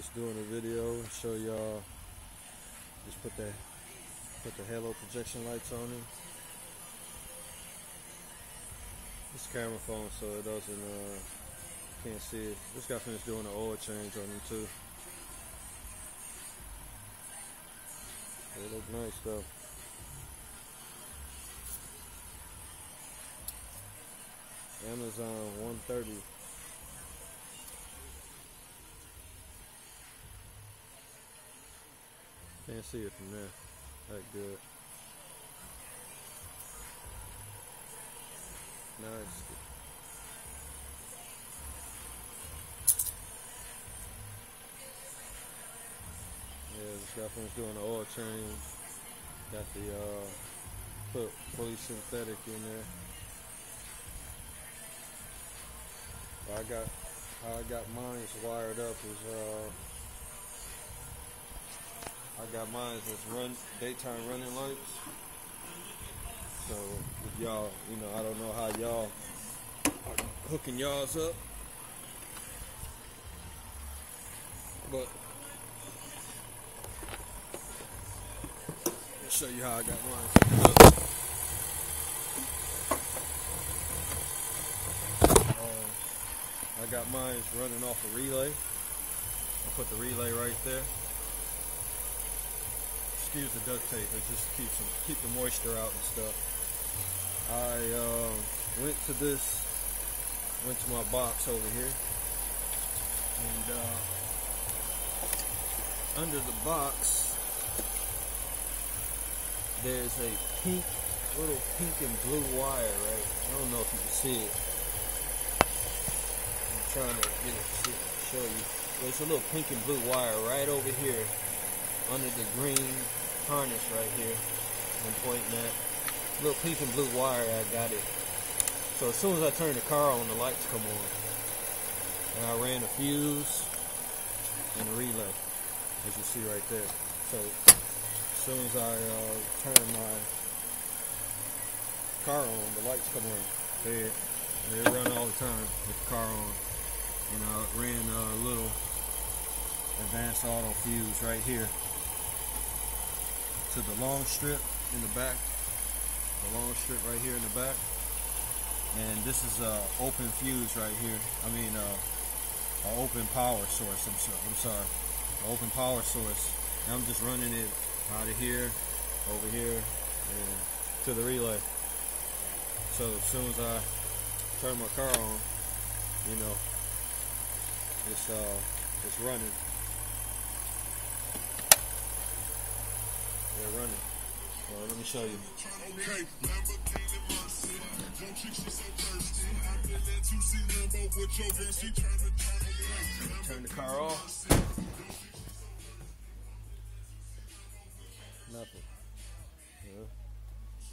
Just doing a video and show y'all. Just put the halo projection lights on it. It's camera phone, so it doesn't can't see it. Just got finished doing an oil change on them too. They look nice though. Amazon 130. Can't see it from there. That good. Nice. Yeah, just got finished doing the oil change. Got the put fully synthetic in there. How I got mine wired up is I got mine as daytime running lights. So if y'all, I don't know how y'all are hooking y'all's up, but I'll show you how I got mine hooked up. I got mine running off a relay. I put the relay right there. Excuse the duct tape, it just keep the moisture out and stuff. I went to my box over here, and under the box there's a little pink and blue wire, right? I don't know if you can see it. I'm trying to get it to show you. There's a little pink and blue wire right over here under the green harness right here. I'm pointing at little pink and blue wire. I got it. So as soon as I turn the car on, the lights come on. And I ran a fuse and a relay, as you see right there. So as soon as I turn my car on, the lights come on. They run all the time with the car on. And I ran a little advanced auto fuse right here to the long strip in the back. The long strip right here in the back. And this is a open fuse right here. I mean, an open power source. I'm sorry. An open power source. And I'm just running it out of here, over here, and to the relay. So as soon as I turn my car on, it's running. They're running. Well, let me show you. Turn the car off. Nothing. Yeah.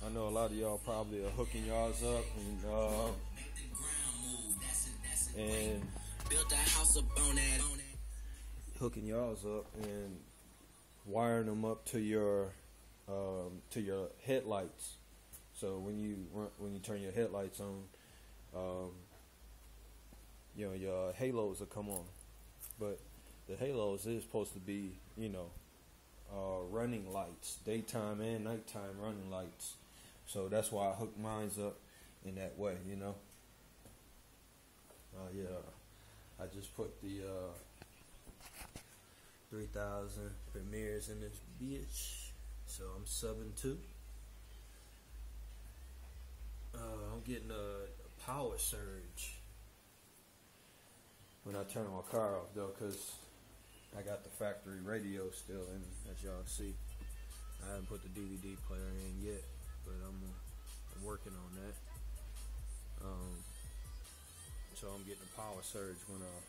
I know a lot of y'all probably are hooking y'all's up and built a house up on that. Hooking y'all's up and wiring them up to your headlights. So when you turn your headlights on, your halos will come on. But the halos is supposed to be, running lights, daytime and nighttime running lights. So that's why I hooked mine up in that way, I just put the 3000 Premieres in this bitch. So I'm subbing to. I'm getting a power surge when I turn my car off though, because I got the factory radio still in, as y'all see. I haven't put the DVD player in yet, but I'm working on that. So I'm getting a power surge when I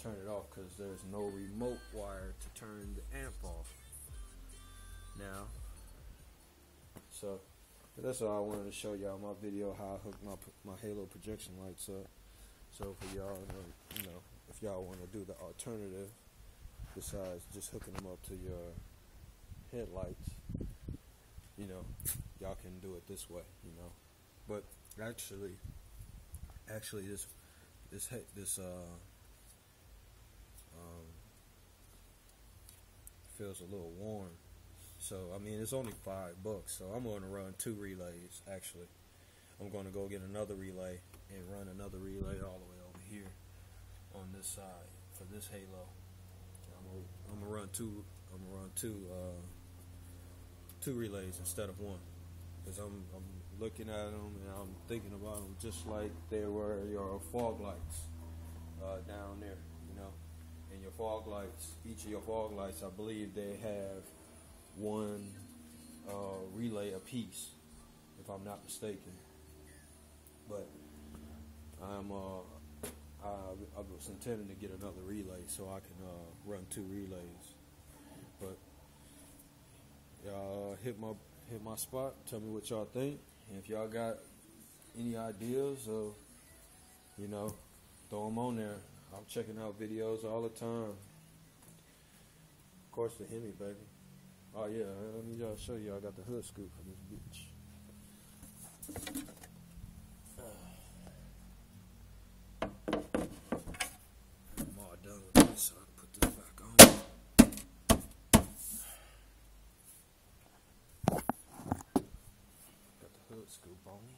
turn it off, because there's no remote wire to turn the amp off now. So that's all I wanted to show y'all my video, how I hook my halo projection lights up. So for y'all, if y'all want to do the alternative besides just hooking them up to your headlights, y'all can do it this way, But actually this feels a little warm. So I mean, it's only $5, so I'm going to run 2 relays. Actually, I'm going to go get another relay and run another relay all the way over here on this side for this halo. I'm gonna run two. I'm gonna run two relays instead of one, because I'm looking at them and I'm thinking about them just like they were your fog lights down there, you know. And your fog lights, each of your fog lights, I believe they have one relay apiece, if I'm not mistaken. But I was intending to get another relay so I can run 2 relays. But y'all hit my spot. Tell me what y'all think. And if y'all got any ideas of, you know, throw them on there. I'm checking out videos all the time. Of course, the Hemi, baby. Oh yeah, let me show you. I got the hood scoop for this bitch. I'm all done with this, so I can put this back on. Got the hood scoop on me.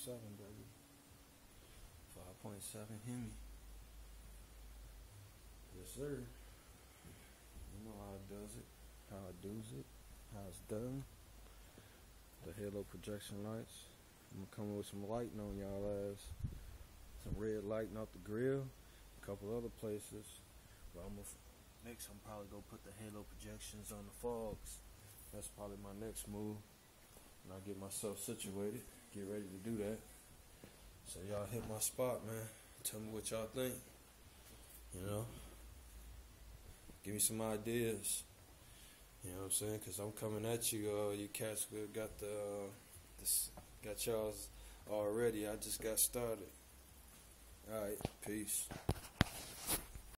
Seven, baby. 5.7 Hemi. Yes, sir. You know how it does it, how it does it, how it's done. The halo projection lights. I'm gonna come with some lighting on y'all ass. Some red lighting off the grill. A couple other places. But next I'm probably gonna put the halo projections on the fogs. That's probably my next move. When I get myself situated. Get ready to do that. So y'all hit my spot, man. Tell me what y'all think. You know, give me some ideas. You know what I'm saying? Because I'm coming at you. You cats got got y'all's already. I just got started. All right, peace.